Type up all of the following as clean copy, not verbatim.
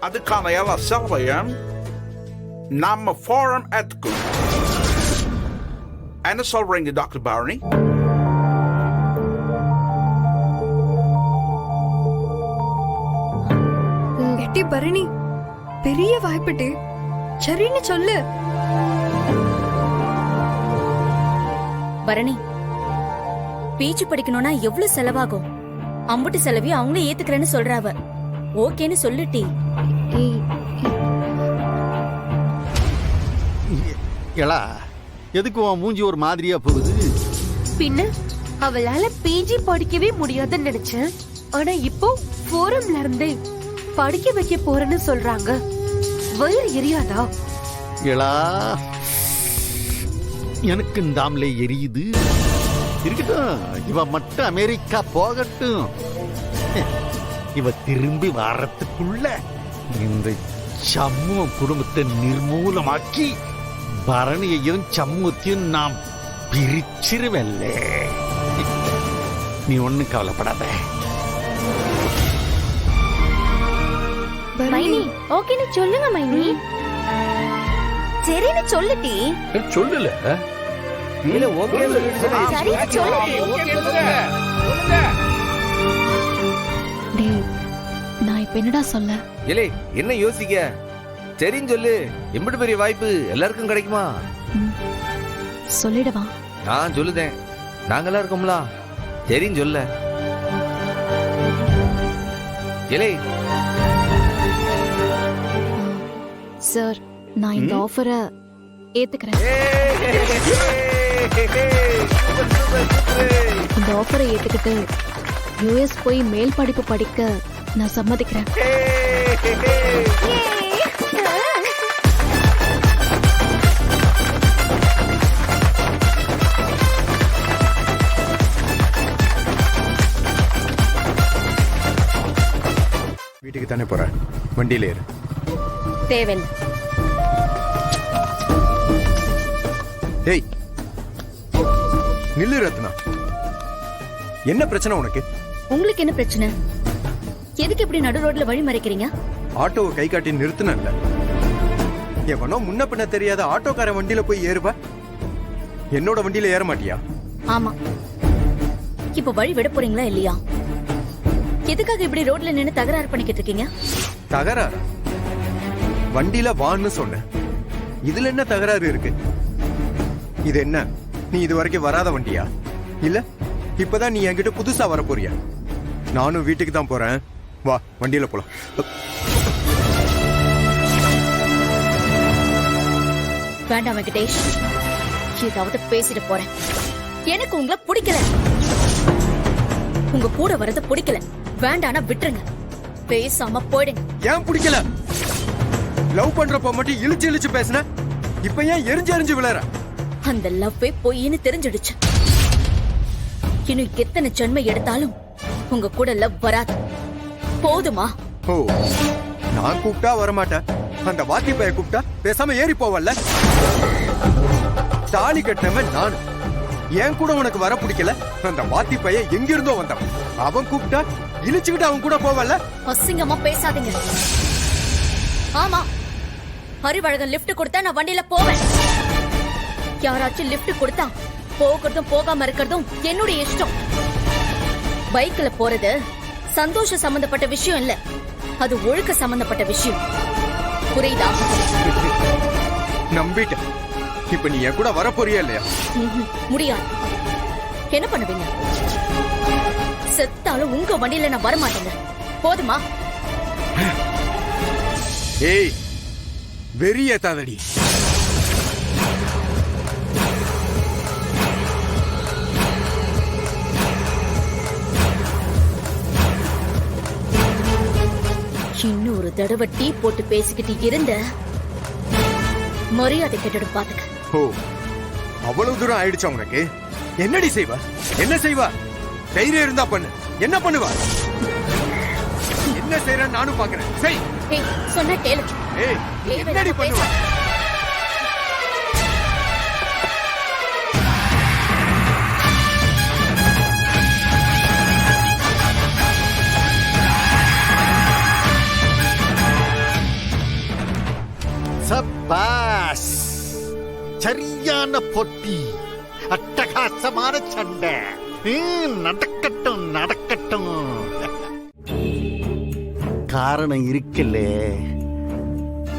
அதுக்கான எல்லா செலவையும் நம்ம ஃபாரம் எடுத்துக்கணும். என்ன சொல்றீங்க டாக்டர் பரணி? எட்டி பரணி, பெரிய வாய்ப்புட்டு சரின்னு சொல்லு. பரணி, பிஜி படிக்கணும்னா எவ்வளவு செலவாகும்? அம்புட்டு செலவையும் அவங்களே ஏத்துக்கிறேன்னு சொல்றாவ. ஓகேன்னு சொல்லிட்டி. எலா, எதுக்கு உன் மூஞ்சி ஒரு மாதிரியா போகுது? பின்ன அவளால பிஜி படிக்கவே முடியாதுன்னு நினைச்சேன். ஆனா இப்போ ஃபோரம்ல இருந்தே படிக்க வைக்க போறேன்னு சொல்றாங்க. வயிறு எரியாதா? எலா, எனக்கு இந்தாமலே எரியுது. இருக்கட்டும், இவ மட்டும் அமெரிக்கா போகட்டும். இவ திரும்பி வர்றதுக்குள்ள இந்த சமூகம் குடும்பத்தை நிர்மூலமாக்கி பரணியையும் சமூகத்தையும் நாம் பிரிச்சிருவல்ல. நீ ஒண்ணும் கவலைப்படாத. மைனி, ஓகேன்னு சொல்லுங்க மைனி. சரின்னு சொல்லிட்டி. சொல்லல இல்ல ஓகே சரின்னு சொல்லிட்டி. டேய், நான் இப்ப என்னடா சொல்ல? இல்லே என்ன யோசிக்க? சரின்னு சொல்லு. எம்பிட்டு பெரிய வாய்ப்பு எல்லாருக்கும் கிடைக்குமா? சொல்லிடவா? நான் சொல்லுதேன், நாங்கெல்லாம் இருக்கோம்ல. சரின்னு சொல்ல. இலே சார், நான் இந்த ஆஃபரை ஏத்துக்கிறேன். இந்த ஆஃபரை ஏத்துக்கிட்டு யுஎஸ் போய் மேல் படிப்பு படிக்க நான் சம்மதிக்கிறேன். வீட்டுக்கு தானே போற, வண்டியில ஏறு. தேவையில்லை. ஏய் நில்லு ரத்னா, என்ன பிரச்சனை உனக்கு? உங்களுக்கு என்ன பிரச்சனை? எதுக்கு இப்படி நடு ரோட்ல வழி மறைக்கிறீங்க? ஆட்டோவை கை காட்டி நிறுத்தினல்ல. எவனோ முன்ன பின்ன தெரியாத ஆட்டோக்காரன் வண்டியில போய் ஏறுவ, என்னோட வண்டியில ஏற மாட்டியா? ஆமா. இப்ப வழி விட போறீங்களா இல்லையா? எதுக்காக இப்படி ரோட்ல நின்னு தகராறு பண்ணிக்கிட்டு இருக்கீங்க? தகராறு? வண்டியில வான்னு சொன்ன, இதுல என்ன தகராறு இருக்கு? இது என்ன, நீ இது வரைக்கும் வராத வண்டியா? இல்ல இப்பதான் நீ என்கிட்ட புதுசா வர போறியா? நானும் வீட்டுக்கு தான் போறேன், வா வண்டியில போலாம். வேண்டாம் வெங்கடேஷ், ஏதாவது பேசிட்டு போறேன். எனக்கு உங்களை பிடிக்கல, உங்க கூட வரது பிடிக்கல. வேண்டானா விட்டுருங்க, பேசாம போயிடுங்க. ஏன் பிடிக்கல? லவ் பண்றப்ப மட்டும் இழுச்சு இழுச்சு பேசுன, இப்ப ஏன் எரிஞ்சு எரிஞ்சு விளையாற? அந்த லவ்வே பொய்ன்னு தெரிஞ்சிடுச்சு. இன்னும் எத்தனை ஜென்மம் எடுத்தாலும் உங்க கூட லவ் வராது. போதுமா? ஓ, நான் கூப்பிட்டா வரமாட்டேன், அந்த வாத்தி பைய கூப்பிட்டா பேசாம ஏறி போவல்ல. தாலி கட்டினவன் நான், என் கூட உனக்கு வர பிடிக்கல. அந்த வாத்தி பைய எங்கிருந்தோ வந்தவன், அவன் கூப்பிட்டா இழுச்சுக்கிட்டு அவன் கூட போவல்ல. அசிங்கமா பேசாதீங்க. ஆமா, அறிவழகன் லிஃப்ட் கொடுத்தா நான் வண்டியில போவேன். யாராச்சும் லிஃப்ட் கொடுத்தா போகிறதும் போகாம இருக்கிறதும் என்னுடைய இஷ்டம். பைக்ல போறது சந்தோஷ சம்பந்தப்பட்ட விஷயம் இல்ல, அது ஒழுக்க சம்பந்தப்பட்ட விஷயம். புரியுதா? நம்பிட்டேன். இப்ப நீ என் கூட வர போறியா இல்லையா? முடியாது. என்ன பண்ணுவீங்க? செத்தாலும் உங்க வண்டியில நான் வரமாட்டேங்க. போதுமா? ஏய் வெறிய தாதடி. இன்னும் ஒரு தடவை டீ போட்டு பேசிக்கிட்டு இருந்த மரியாதை கெட்டுடும் பாத்துக்க. ஓ, அவ்வளவு தூரம் ஆயிடுச்சா உனக்கு? என்னடி செய்வா? என்ன செய்வா? தைரியம் இருந்தா பண்ணு. என்ன பண்ணுவா? என்ன செய்யறேன்னு நானும் பாக்குறேன். செய். ஏய், சொன்ன கேளு. ஏய், என்னடி பண்ணுவா? சரியான போட்டி, அட்டகாசமான சண்டை. நடக்கட்டும் நடக்கட்டும். காரணம் இருக்குல்ல,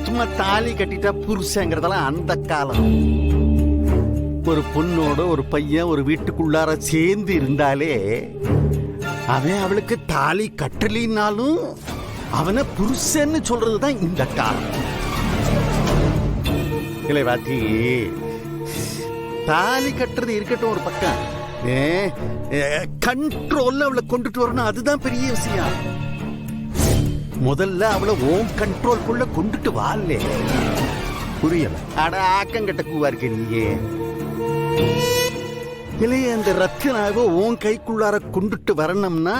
சும்மா தாலி கட்டிட்டா புருஷங்கிறதெல்லாம் அந்த காலம். ஒரு பொண்ணோட ஒரு பையன் ஒரு வீட்டுக்குள்ளார சேர்ந்து இருந்தாலே அவன் அவளுக்கு தாலி கட்டலினாலும் அவனை புருஷன்னு சொல்றதுதான் இந்த காலம். இளைவாத்தி, தாலி கட்டுறது இருக்கட்டும் ஒரு பக்கம், கண்ட்ரோல்ல அவளை கொண்டுட்டு வரணும், அதுதான் பெரிய விஷயம். முதல்ல அவளை ஓன் கண்ட்ரோல்குள்ள கொண்டுட்டு வாழே. புரியல. அட ஆக்கங்கட்ட கூவா இருக்க நீயே. இல்லையே, அந்த ரத்தினாவை உன் கைக்குள்ளார கொண்டுட்டு வரணும்னா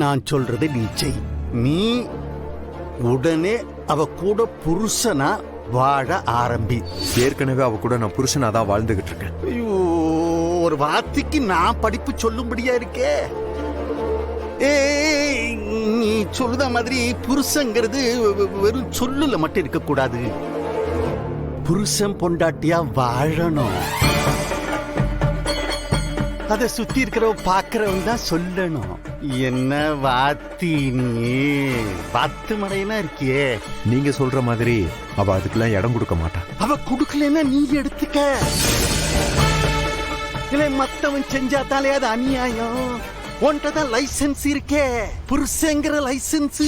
நான் சொல்றது நீ செய். நீ உடனே அவ கூட புருஷனா வாழ ஆரம்பி. ஏற்கனவே அவ கூட நான் புருஷனா தான் வாழ்ந்துகிட்டு இருக்கேன். ஐயோ, ஒரு வார்த்தைக்கு நான் படிப்பு சொல்லும்படியா இருக்கே. நீ சொல்லுத மாதிரி புருஷங்கிறது வெறும் சொல்லுல மட்டும் இருக்க கூடாது. புருஷன் பொண்டாட்டியா வாழணும். அத சுத்தி இருக்கிறவ பாக்குறவன் தான் சொல்லணும். என்ன வாத்தி நீ பத்து மடையனா இருக்கியே. நீங்க சொல்ற மாதிரி அவ அதுக்கெல்லாம் இடம் கொடுக்க மாட்டான். அவ குடுக்கலன்னா நீ எடுத்துக்க. இல்ல மத்தவன் செஞ்சாத்தாலே அது அநியாயம். உன்கிட்ட தான் லைசன்ஸ் இருக்கே, புருஷங்கிற லைசன்ஸ்.